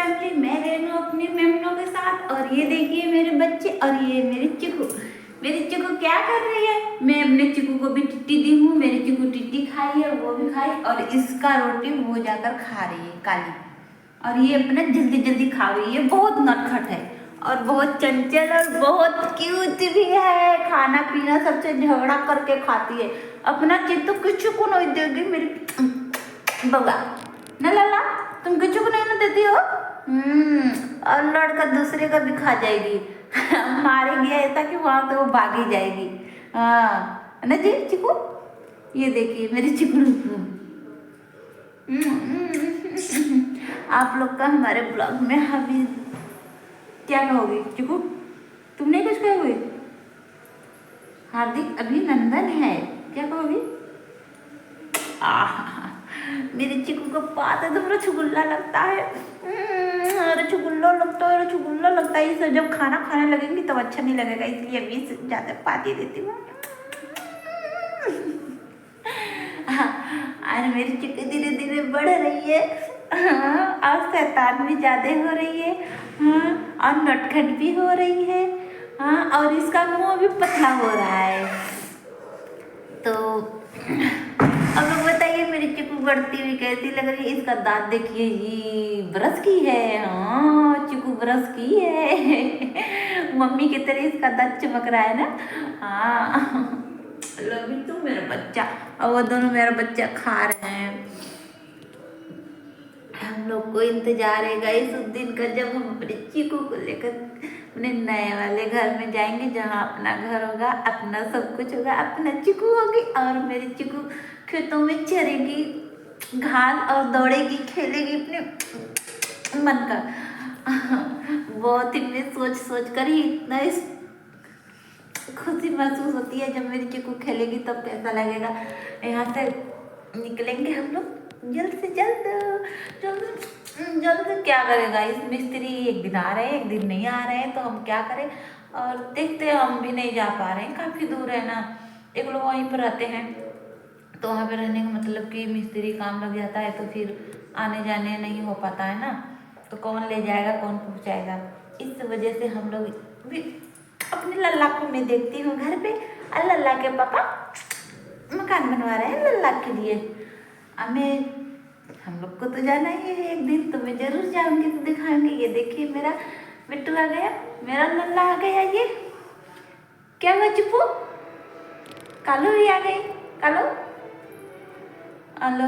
Family, मैं रेनू अपनी मेमनों के साथ। और ये देखिए मेरे बच्चे, और ये मेरी चिकू। मेरी चिकू क्या कर रही है? मैं अपने चिकू को भी टिट्टी दी हूँ। मेरी चिकू टिट्टी खाई है, वो भी खाई, और इसका रोटी वो जाकर खा रही है काली। और ये अपना जल्दी जल्दी खा रही है। बहुत नटखट है और बहुत चंचल और बहुत क्यूट भी है। खाना पीना सबसे झगड़ा करके खाती है। अपना चित्त तो किसी को नहीं देगी मेरी बउआ। ना लाला, तुम किसी को नहीं ना देती हो। और लड़का दूसरे का भी खा जाएगी। मारेगी ऐसा कि वहां से वो भागी जाएगी। हाँ ना जी चिकू। ये देखिए मेरी चिकू। आप लोग का हमारे ब्लॉग में अभी क्या कहोगे चिकू? तुम नहीं कुछ कहोगे? हार्दिक अभिनंदन है, क्या कहोगे? मेरे चिकू को पात है तो मेरा छुगुल्ला लगता है। अरे छुगुल्ला लगता है, अरे छुगुल्ला लगता है। इसे जब खाना खाने लगेंगी तब अच्छा नहीं लगेगा, इसलिए अभी ज़्यादा पाती देती हूँ। और मेरी चिकू धीरे धीरे बढ़ रही है। और शैतान भी ज़्यादा हो रही है। हाँ, और नटखट भी हो रही है। हाँ, और इसका मुंह भी पतला हो रहा है। तो अब लोग बताइए मेरी चिकू बढ़ती हुई कैसी लग रही है? इसका दांत देखिए जी, ब्रश की है। हाँ, चिकू ब्रश की है। मम्मी की तरह इसका दांत चमक रहा है ना। हाँ, लव यू तू मेरा बच्चा। और वो दोनों मेरा बच्चा खा रहे हैं। हम लोग को इंतजार है गाइस उस दिन का जब हम अपने चीकू को लेकर अपने नए वाले घर में जाएंगे, जहाँ अपना घर होगा, अपना सब कुछ होगा, अपना चिकू होगी और मेरी चिकू खेतों में चरेगी घास और दौड़ेगी, खेलेगी अपने मन का। बहुत ही मैं सोच सोच कर ही इतना खुशी महसूस होती है। जब मेरी चिकू खेलेगी तब कैसा लगेगा। यहाँ से निकलेंगे हम लोग जल्द से जल्द। जल्द जल्द क्या करेगा इस मिस्त्री? एक दिन आ रहे हैं, एक दिन नहीं आ रहे हैं, तो हम क्या करें? और देखते हैं, हम भी नहीं जा पा रहे हैं, काफ़ी दूर है ना। एक लोग वहीं पर रहते हैं, तो वहाँ पे रहने का मतलब कि मिस्त्री काम लग जाता है तो फिर आने जाने नहीं हो पाता है ना। तो कौन ले जाएगा, कौन पहुँचाएगा? इस वजह से हम लोग भी अपने लल्ला को मैं देखती हूँ घर पे। और लल्ला के पापा मकान बनवा रहे हैं लल्ला के लिए। हमें हम लोग को तो जाना ही है एक दिन, तो मैं जरूर जाऊंगी तो दिखाऊंगी। ये देखिए मेरा बिट्टू आ गया, मेरा लल्ला आ गया। ये क्या हुआ चिप्पू? कालू भी आ गई। कालू हेलो।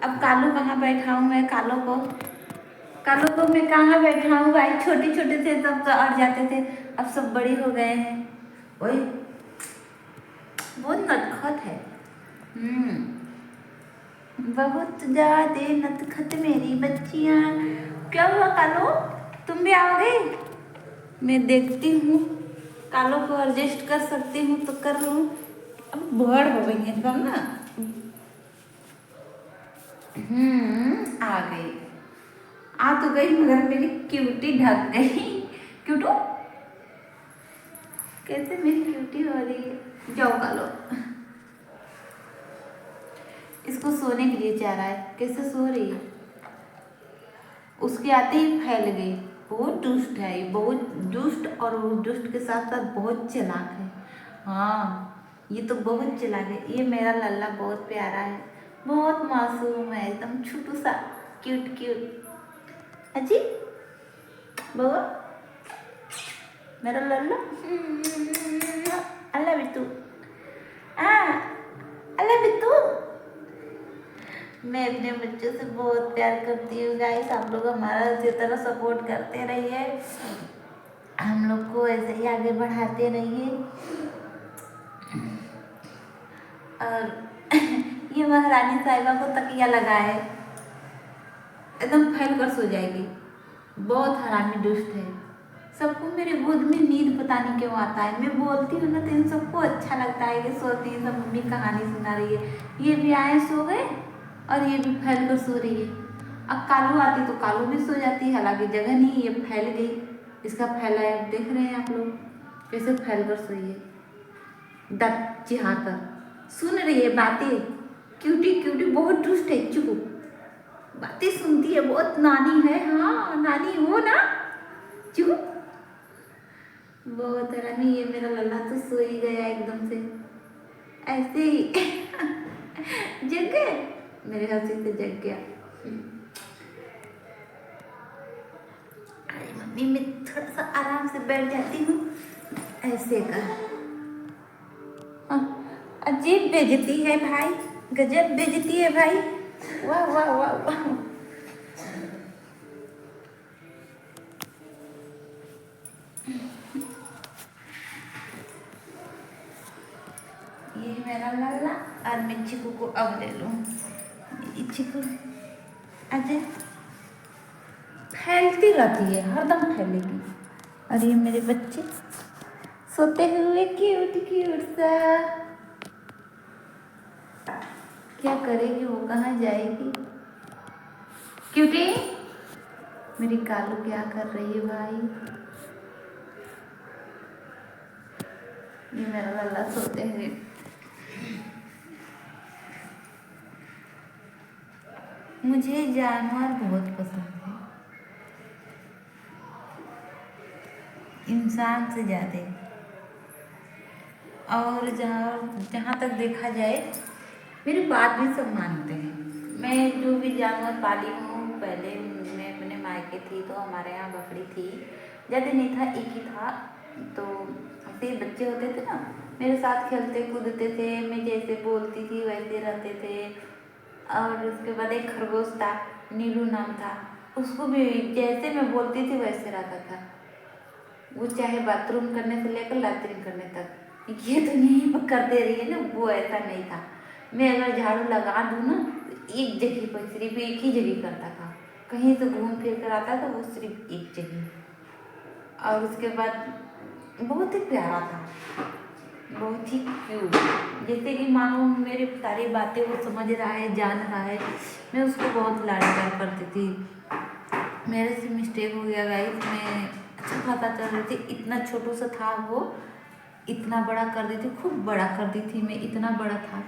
अब कालू कहाँ बैठाऊँ मैं? कालू को मैं कहाँ बैठाऊँ भाई? छोटे छोटे थे तब तो अड़ जाते थे, अब सब बड़े हो गए हैं। ओए बहुत नटखट है। बहुत ज्यादा नटखट मेरी बच्चियाँ। क्या हुआ कालो, तुम भी आओगे? मैं देखती हूँ कालो को एडजस्ट कर सकती हूँ तो कर लूँ। अब बड़ हो गई है सब ना। आ गई, आ तो गई मगर मेरी क्यूटी ढक गई। क्यूटू कैसे मेरी क्यूटी हो रही है? जाओ कालो, इसको सोने के लिए चाह रहा है। कैसे सो रही है? उसके आते ही फैल गई। बहुत दुष्ट है ये, बहुत दुष्ट, और वो दुष्ट के साथ साथ बहुत चालाक है। हाँ, ये तो बहुत चालाक है। ये मेरा लल्ला बहुत प्यारा है, बहुत मासूम है, एकदम छोटू सा क्यूट क्यूट। अजी बाबा मेरा लल्ला। अल्लाह बिट्टू, अल्लाह बिट्टू। मैं अपने बच्चों से बहुत प्यार करती हूँ गाइस। आप लोग हमारा इसी तरह सपोर्ट करते रहिए, हम लोग को ऐसे ही आगे बढ़ाते रहिए। और ये महारानी साहिबा को तकिया लगाए, एकदम फैल कर सो जाएगी। बहुत हरामी दुष्ट है। सबको मेरे गोद में नींद पता नहीं क्यों आता है। मैं बोलती हूँ ना तो इन सबको अच्छा लगता है कि सोती है, सब मम्मी कहानी सुना रही है। ये भी आए सो गए और ये भी फैल कर सो रही है। अब कालू आती तो कालू भी सो जाती, हालांकि जगह नहीं, ये फैल गई। इसका फैलाया देख रहे हैं आप लोग, कैसे फैल कर सोई है, दांत चिढ़ाकर सुन रही है बातें। क्यूटी क्यूटी बहुत दुष्ट है, चुप, बातें सुनती है, बहुत नानी है। हाँ, हाँ नानी हो ना चुप। बहुत रानी, ये मेरा लल्ला तो सो ही गया एकदम से ऐसे ही जग गए, मेरे हंसी से जग गया। अरे मम्मी मैं थोड़ा सा आराम से बैठ जाती हूँ ऐसे का। हाँ, अजीब बेइज्जती है भाई, गजब बेइज्जती है भाई, वाह वाह वाह वाह। ये मेरा लल्ला और मैं चिकू को अब ले लूँ। चिकू अजय फैलती रहती है, हरदम फैलेगी। और ये मेरे बच्चे सोते हुए क्यूट क्यूट सा, क्या करेगी वो, कहाँ जाएगी क्यूटी। मेरी कालू क्या कर रही है भाई। ये मेरा लल्ला सोते हुए। मुझे जानवर बहुत पसंद है, इंसान से ज़्यादा। और जहाँ तक देखा जाए मेरी बात भी सब मानते हैं। मैं जो भी जानवर पाली हूँ, पहले मैं अपने मायके थी तो हमारे यहाँ बकरी थी, ज़्यादा नहीं था, एक ही था। तो अपने बच्चे होते थे ना, मेरे साथ खेलते कूदते थे, मैं जैसे बोलती थी वैसे रहते थे। और उसके बाद एक खरगोश था, नीलू नाम था, उसको भी जैसे मैं बोलती थी वैसे रहता था। वो चाहे बाथरूम करने से लेकर लैट्रिन करने तक ये तो यहीं पर करते रही है ना, वो ऐसा नहीं था। मैं अगर झाड़ू लगा दूँ ना तो एक जगह पर, सिर्फ एक ही जगह करता था, कहीं से घूम फिर कर आता था वो सिर्फ एक जगह। और उसके बाद बहुत ही प्यारा था, बहुत ही क्यूट, जैसे कि मानो मेरी सारी बातें वो समझ रहा है, जान रहा है। मैं उसको बहुत लाड प्यार करती थी। मेरे से मिस्टेक हो गया गाइस, मैं अच्छा खासा चल रही थी, इतना छोटू सा था वो, इतना बड़ा कर दी थी, खूब बड़ा कर दी थी मैं, इतना बड़ा था,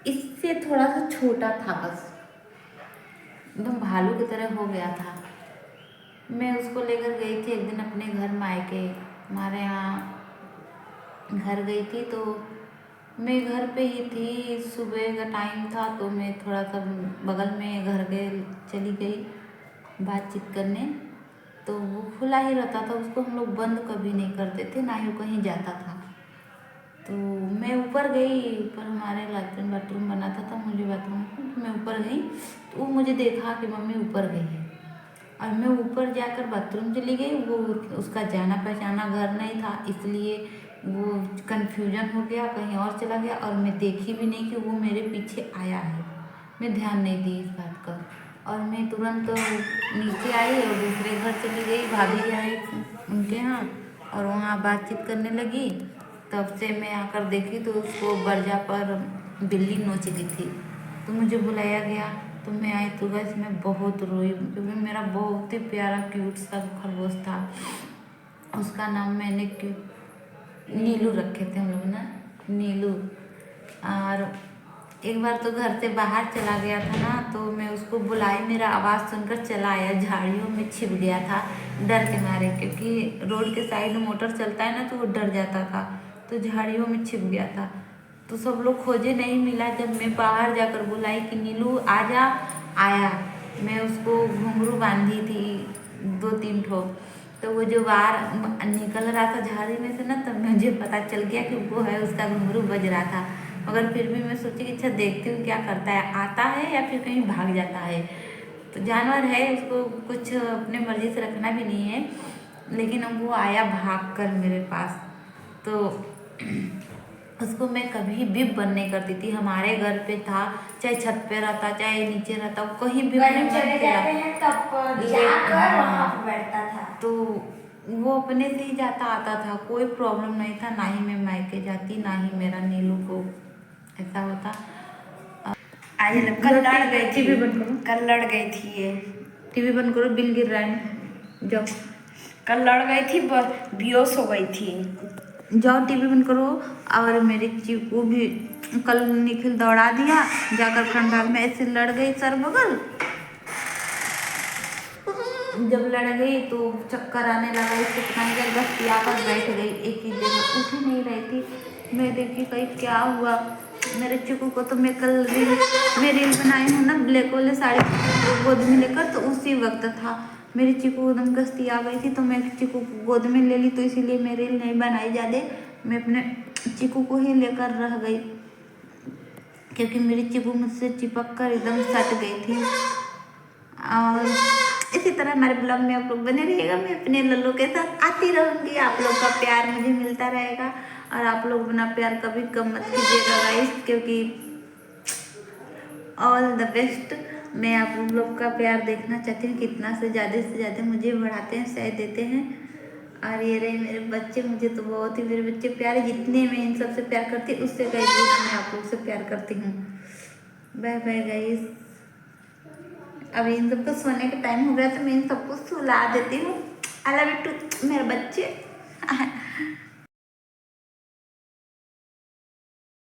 इससे थोड़ा सा छोटा था बस, एकदम भालू की तरह हो गया था। मैं उसको लेकर गई थी एक दिन अपने घर मायके, हमारे यहाँ घर गई थी। तो मैं घर पे ही थी, सुबह का टाइम था, तो मैं थोड़ा सा बगल में घर गए चली गई बातचीत करने। तो वो खुला ही रहता था, उसको हम लोग बंद कभी नहीं करते थे, ना ही वो कहीं जाता था। तो मैं ऊपर गई, ऊपर हमारे लैट्रिन बाथरूम बनाता था, मुझे बाथरूम, तो मैं ऊपर गई तो वो मुझे देखा कि मम्मी ऊपर गई है, और मैं ऊपर जाकर बाथरूम चली गई। वो उसका जाना पहचाना घर नहीं था, इसलिए वो कन्फ्यूजन हो गया, कहीं और चला गया, और मैं देखी भी नहीं कि वो मेरे पीछे आया है, मैं ध्यान नहीं दी इस बात का। और मैं तुरंत नीचे आई और दूसरे घर चली गई, भाभी आई उनके यहाँ, और वहाँ बातचीत करने लगी। तब से मैं आकर देखी तो उसको बरजा पर बिल्ली नोच दी थी, तो मुझे बुलाया गया, तो मैं आई तो बस मैं बहुत रोई, क्योंकि मेरा बहुत ही प्यारा क्यूट सा खरगोश था। उसका नाम मैंने नीलू रखे थे हम लोग ना, नीलू। और एक बार तो घर से बाहर चला गया था ना, तो मैं उसको बुलाई, मेरा आवाज़ सुनकर चला आया, झाड़ियों में छिप गया था डर के मारे, क्योंकि रोड के साइड में मोटर चलता है ना, तो वो डर जाता था, तो झाड़ियों में छिप गया था। तो सब लोग खोजे, नहीं मिला। जब मैं बाहर जाकर बुलाई कि नीलू आ जा, आया। मैं उसको घुंघरू बांधी थी 2-3 ठो, तो वो जो बाहर निकल रहा था झाड़ी में से ना, तब मुझे पता चल गया कि वो है, उसका घुंघरू बज रहा था। मगर फिर भी मैं सोची कि अच्छा देखती हूँ क्या करता है, आता है या फिर कहीं भाग जाता है। तो जानवर है, उसको कुछ अपने मर्जी से रखना भी नहीं है, लेकिन अब वो आया भाग कर मेरे पास। तो उसको मैं कभी भी बंद नहीं करती थी, हमारे घर पे था, चाहे छत पे रहता चाहे नीचे रहता, कहीं भी चले जाते हैं तब जाकर वहाँ पे बैठता था। तो वो अपने से ही जाता आता था, कोई प्रॉब्लम नहीं था, ना ही मैं मायके जाती, ना ही मेरा नीलू को ऐसा होता। आज कल लड़ गई थी, टीवी बंद करो, कल लड़ गई थी ये, टीवी बंद करो, बिल गिर रहा है, जाओ। कल लड़ गई थी, बेहोश हो गई थी। जाओ टीवी बंद करो। और मेरी चीकू भी कल निखिल दौड़ा दिया, जाकर खंडाल में ऐसे लड़ गई सर बगल, जब लड़ गई तो चक्कर आने लगा, इससे पता नहीं क्या बस आकर बैठ गई एक ही जगह, उठ ही नहीं रही थी। मैं देखी कहीं क्या हुआ मेरे चिकू को। तो मैं कल रील बनाई हूँ ना ब्लैक वाले साड़ी गोद में लेकर, तो उसी वक्त था मेरी चिकू एकदम गस्ती आ गई थी, तो मैं चिकू को गोद में ले ली, तो इसीलिए मैं रील नहीं बनाई ज़्यादा। मैं अपने चिकू को ही लेकर रह गई, क्योंकि मेरी चिकू मुझसे चिपक कर एकदम सट गई थी। और इसी तरह हमारे ब्लॉग में आप लोग बने रहिएगा, मैं अपने लल्लू के साथ आती रहूँगी, आप लोग का प्यार मुझे मिलता रहेगा। और आप लोग अपना प्यार कभी कम मत कीजिएगा गाइस, क्योंकि ऑल द बेस्ट। मैं आप लोग का प्यार देखना चाहती हूँ, कितना से ज़्यादा मुझे बढ़ाते हैं, सह देते हैं। और ये रहे मेरे बच्चे, मुझे तो बहुत ही मेरे बच्चे प्यारे, जितने मैं इन सबसे प्यार करती हूँ उससे कई गुना मैं आप लोग से प्यार करती हूँ। Bye bye guys. अभी इन सबको सोने का टाइम हो गया, तो मैं इन सबको सुला देती हूँ। आई लव यू टू मेरे बच्चे।